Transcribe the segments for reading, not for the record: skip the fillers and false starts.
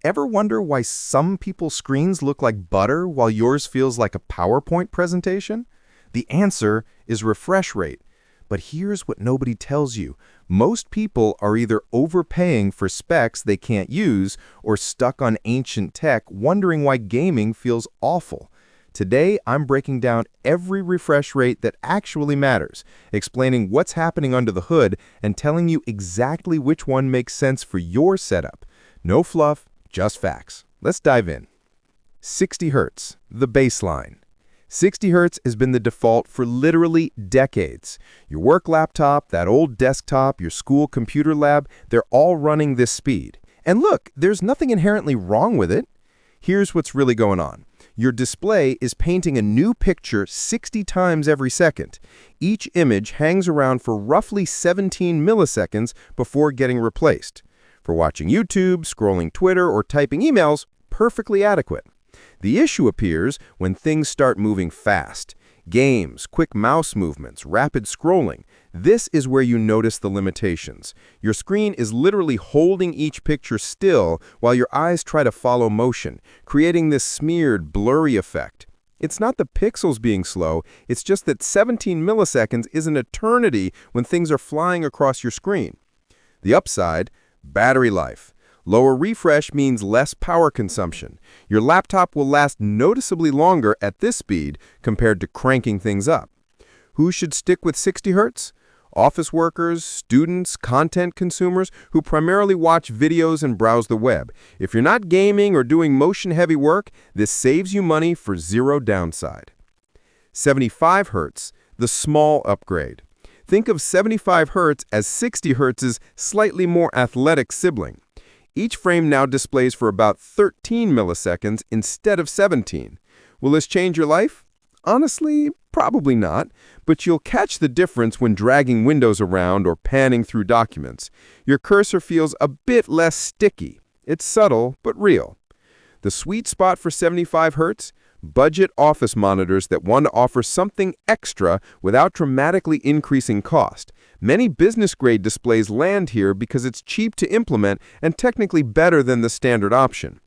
Ever wonder why some people's screens look like butter while yours feels like a PowerPoint presentation? The answer is refresh rate. But here's what nobody tells you. Most people are either overpaying for specs they can't use or stuck on ancient tech wondering why gaming feels awful. Today, I'm breaking down every refresh rate that actually matters, explaining what's happening under the hood and telling you exactly which one makes sense for your setup. No fluff, just facts. Let's dive in. 60 Hz, the baseline. 60 Hz has been the default for literally decades. Your work laptop, that old desktop, your school computer lab, they're all running this speed. And look, there's nothing inherently wrong with it. Here's what's really going on. Your display is painting a new picture 60 times every second. Each image hangs around for roughly 17 milliseconds before getting replaced. For watching YouTube, scrolling Twitter, or typing emails, perfectly adequate. The issue appears when things start moving fast. Games, quick mouse movements, rapid scrolling. This is where you notice the limitations. Your screen is literally holding each picture still while your eyes try to follow motion, creating this smeared, blurry effect. It's not the pixels being slow, it's just that 17 milliseconds is an eternity when things are flying across your screen. The upside, battery life. Lower refresh means less power consumption. Your laptop will last noticeably longer at this speed compared to cranking things up. Who should stick with 60 Hz? Office workers, students, content consumers who primarily watch videos and browse the web. If you're not gaming or doing motion-heavy work, this saves you money for zero downside. 75 Hz, the small upgrade. Think of 75 Hz as 60 Hz's slightly more athletic sibling. Each frame now displays for about 13 milliseconds instead of 17. Will this change your life? Honestly, probably not, but you'll catch the difference when dragging windows around or panning through documents. Your cursor feels a bit less sticky. It's subtle, but real. The sweet spot for 75 Hz? Budget office monitors that want to offer something extra without dramatically increasing cost. Many business-grade displays land here because it's cheap to implement and technically better than the standard option.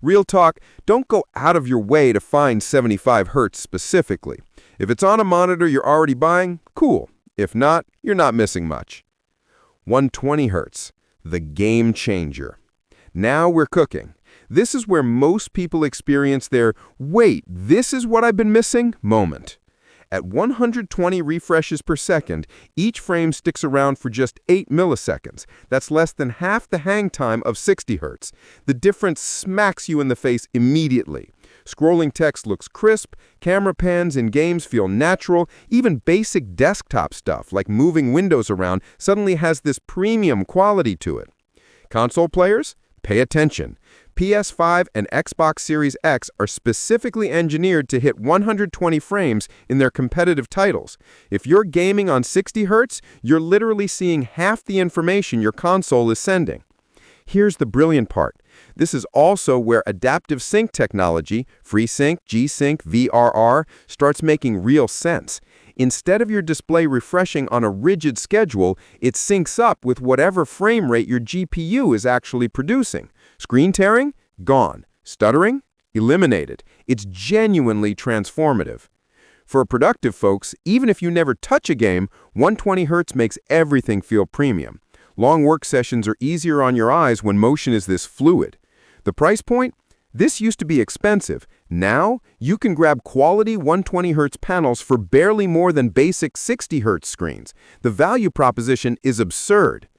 Real talk, don't go out of your way to find 75 Hz specifically. If it's on a monitor you're already buying, cool. If not, you're not missing much. 120 Hz, the game changer. Now we're cooking. This is where most people experience their, wait, this is what I've been missing moment. At 120 refreshes per second, each frame sticks around for just 8 milliseconds. That's less than half the hang time of 60 Hz. The difference smacks you in the face immediately. Scrolling text looks crisp, camera pans in games feel natural, even basic desktop stuff like moving windows around suddenly has this premium quality to it. Console players? Pay attention. PS5 and Xbox Series X are specifically engineered to hit 120 frames in their competitive titles. If you're gaming on 60 Hz, you're literally seeing half the information your console is sending. Here's the brilliant part. This is also where adaptive sync technology, FreeSync, G-Sync, VRR, starts making real sense. Instead of your display refreshing on a rigid schedule, it syncs up with whatever frame rate your GPU is actually producing. Screen tearing? Gone. Stuttering? Eliminated. It's genuinely transformative. For productive folks, even if you never touch a game, 120 Hz makes everything feel premium. Long work sessions are easier on your eyes when motion is this fluid. The price point? This used to be expensive. Now, you can grab quality 120 Hz panels for barely more than basic 60 Hz screens. The value proposition is absurd.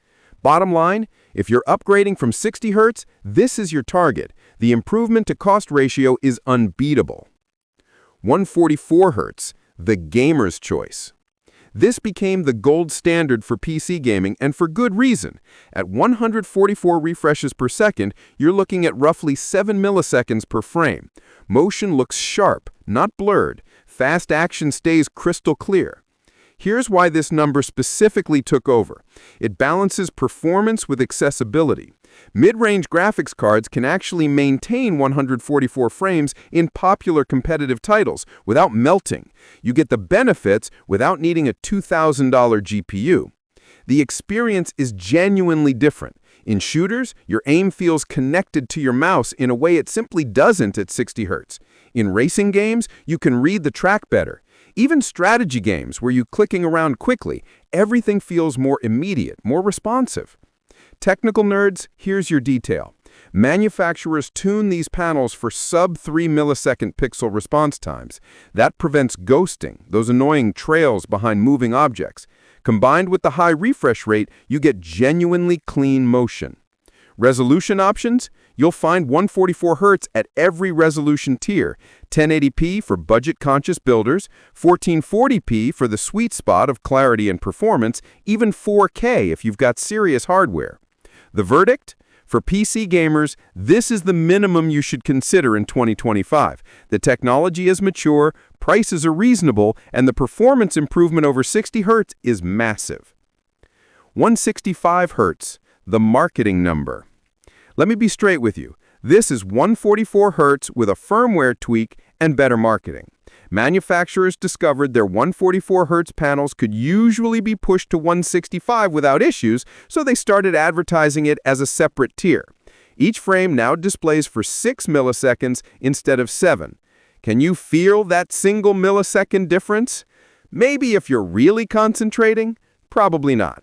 Bottom line, if you're upgrading from 60 Hz, this is your target. The improvement to cost ratio is unbeatable. 144 Hz, the gamer's choice. This became the gold standard for PC gaming, and for good reason. At 144 refreshes per second, you're looking at roughly 7 milliseconds per frame. Motion looks sharp, not blurred. Fast action stays crystal clear. Here's why this number specifically took over. It balances performance with accessibility. Mid-range graphics cards can actually maintain 144 frames in popular competitive titles without melting. You get the benefits without needing a $2,000 GPU. The experience is genuinely different. In shooters, your aim feels connected to your mouse in a way it simply doesn't at 60 Hz. In racing games, you can read the track better. Even strategy games, where you're clicking around quickly, everything feels more immediate, more responsive. Technical nerds, here's your detail. Manufacturers tune these panels for sub-3 millisecond pixel response times. That prevents ghosting, those annoying trails behind moving objects. Combined with the high refresh rate, you get genuinely clean motion. Resolution options? You'll find 144 Hz at every resolution tier, 1080p for budget-conscious builders, 1440p for the sweet spot of clarity and performance, even 4K if you've got serious hardware. The verdict? For PC gamers, this is the minimum you should consider in 2025. The technology is mature, prices are reasonable, and the performance improvement over 60 Hz is massive. 165 Hz, the marketing number. Let me be straight with you. This is 144 Hz with a firmware tweak and better marketing. Manufacturers discovered their 144 Hz panels could usually be pushed to 165 without issues, so they started advertising it as a separate tier. Each frame now displays for 6 milliseconds instead of 7. Can you feel that single millisecond difference? Maybe if you're really concentrating, probably not.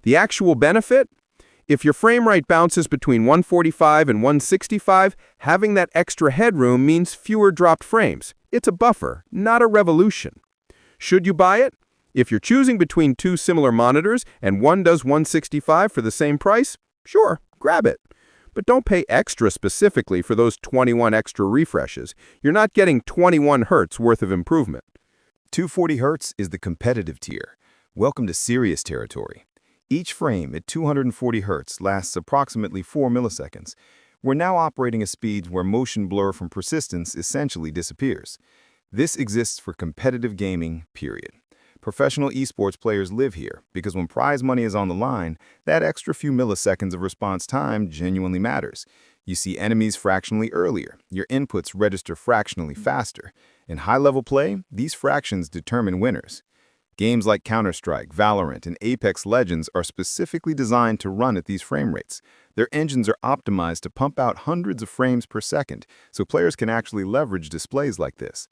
The actual benefit? If your frame rate bounces between 145 and 165, having that extra headroom means fewer dropped frames. It's a buffer, not a revolution. Should you buy it? If you're choosing between two similar monitors and one does 165 for the same price, sure, grab it. But don't pay extra specifically for those 21 extra refreshes. You're not getting 21 Hz worth of improvement. 240 Hz is the competitive tier. Welcome to serious territory. Each frame at 240 Hz lasts approximately 4 milliseconds. We're now operating at speeds where motion blur from persistence essentially disappears. This exists for competitive gaming, period. Professional esports players live here because when prize money is on the line, that extra few milliseconds of response time genuinely matters. You see enemies fractionally earlier, your inputs register fractionally faster. In high-level play, these fractions determine winners. Games like Counter-Strike, Valorant, and Apex Legends are specifically designed to run at these frame rates. Their engines are optimized to pump out hundreds of frames per second, so players can actually leverage displays like this.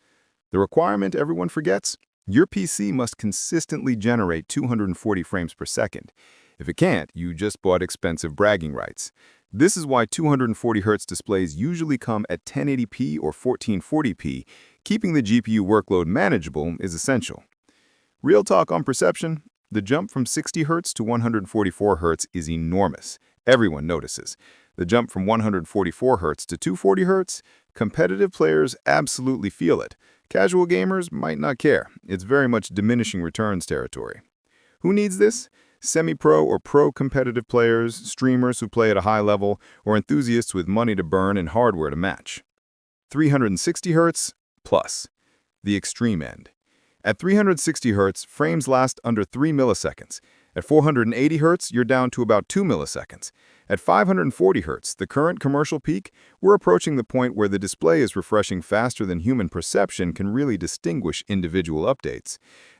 The requirement everyone forgets? Your PC must consistently generate 240 frames per second. If it can't, you just bought expensive bragging rights. This is why 240 Hz displays usually come at 1080p or 1440p. Keeping the GPU workload manageable is essential. Real talk on perception, the jump from 60 Hz to 144 Hz is enormous. Everyone notices. The jump from 144 Hz to 240 Hz, competitive players absolutely feel it. Casual gamers might not care. It's very much diminishing returns territory. Who needs this? Semi-pro or pro-competitive players, streamers who play at a high level, or enthusiasts with money to burn and hardware to match. 360 Hz plus, the extreme end. At 360 Hz, frames last under 3 milliseconds. At 480 Hz, you're down to about 2 milliseconds. At 540 Hz, the current commercial peak, we're approaching the point where the display is refreshing faster than human perception can really distinguish individual updates.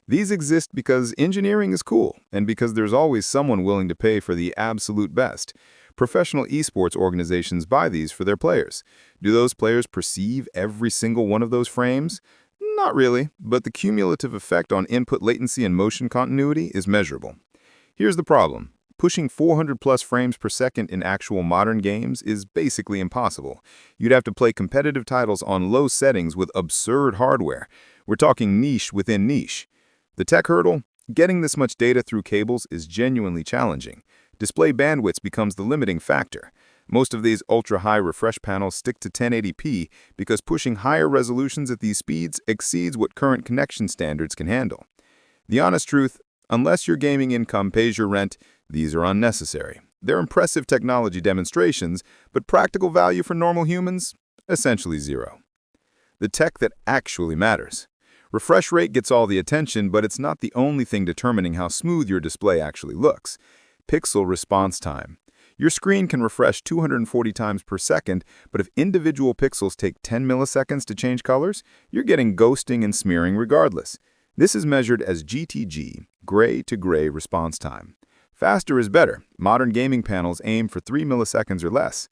These exist because engineering is cool, and because there's always someone willing to pay for the absolute best. Professional esports organizations buy these for their players. Do those players perceive every single one of those frames? Not really, but the cumulative effect on input latency and motion continuity is measurable. Here's the problem. Pushing 400+ frames per second in actual modern games is basically impossible. You'd have to play competitive titles on low settings with absurd hardware. We're talking niche within niche. The tech hurdle? Getting this much data through cables is genuinely challenging. Display bandwidth becomes the limiting factor. Most of these ultra-high refresh panels stick to 1080p because pushing higher resolutions at these speeds exceeds what current connection standards can handle. The honest truth, unless your gaming income pays your rent, these are unnecessary. They're impressive technology demonstrations, but practical value for normal humans? Essentially zero. The tech that actually matters. Refresh rate gets all the attention, but it's not the only thing determining how smooth your display actually looks. Pixel response time. Your screen can refresh 240 times per second, but if individual pixels take 10 milliseconds to change colors, you're getting ghosting and smearing regardless. This is measured as GTG, gray to gray response time. Faster is better. Modern gaming panels aim for 3 milliseconds or less.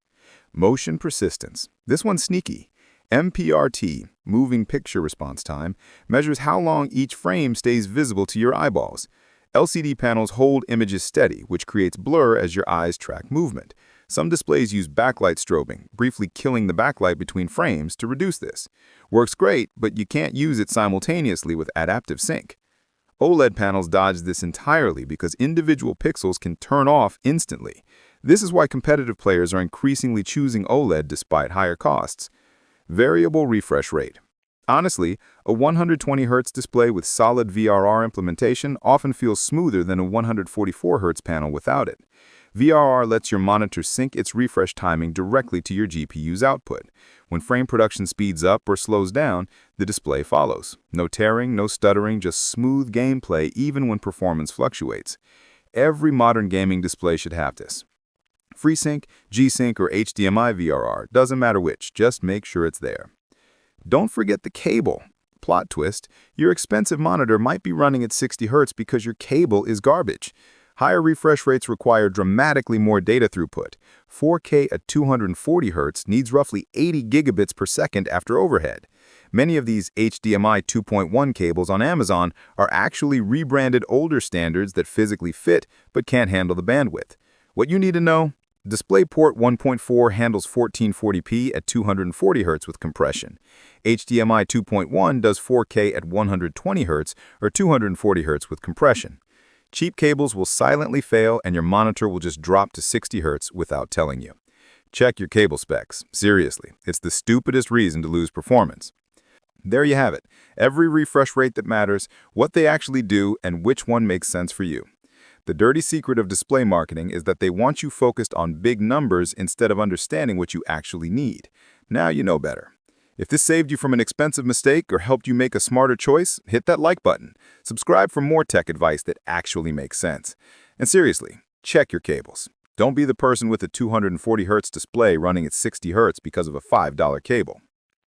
Motion persistence. This one's sneaky. MPRT, moving picture response time, measures how long each frame stays visible to your eyeballs. LCD panels hold images steady, which creates blur as your eyes track movement. Some displays use backlight strobing, briefly killing the backlight between frames to reduce this. Works great, but you can't use it simultaneously with adaptive sync. OLED panels dodge this entirely because individual pixels can turn off instantly. This is why competitive players are increasingly choosing OLED despite higher costs. Variable refresh rate. Honestly, a 120Hz display with solid VRR implementation often feels smoother than a 144Hz panel without it. VRR lets your monitor sync its refresh timing directly to your GPU's output. When frame production speeds up or slows down, the display follows. No tearing, no stuttering, just smooth gameplay even when performance fluctuates. Every modern gaming display should have this. FreeSync, G-Sync, or HDMI VRR, doesn't matter which, just make sure it's there. Don't forget the cable. Plot twist, your expensive monitor might be running at 60 Hz because your cable is garbage. Higher refresh rates require dramatically more data throughput. 4K at 240 Hz needs roughly 80 gigabits per second after overhead. Many of these HDMI 2.1 cables on Amazon are actually rebranded older standards that physically fit but can't handle the bandwidth. What you need to know? DisplayPort 1.4 handles 1440p at 240 Hz with compression. HDMI 2.1 does 4K at 120 Hz or 240 Hz with compression. Cheap cables will silently fail and your monitor will just drop to 60 Hz without telling you. Check your cable specs. Seriously, it's the stupidest reason to lose performance. There you have it. Every refresh rate that matters, what they actually do, and which one makes sense for you. The dirty secret of display marketing is that they want you focused on big numbers instead of understanding what you actually need. Now you know better. If this saved you from an expensive mistake or helped you make a smarter choice, hit that like button. Subscribe for more tech advice that actually makes sense. And seriously, check your cables. Don't be the person with a 240 Hz display running at 60 Hz because of a $5 cable.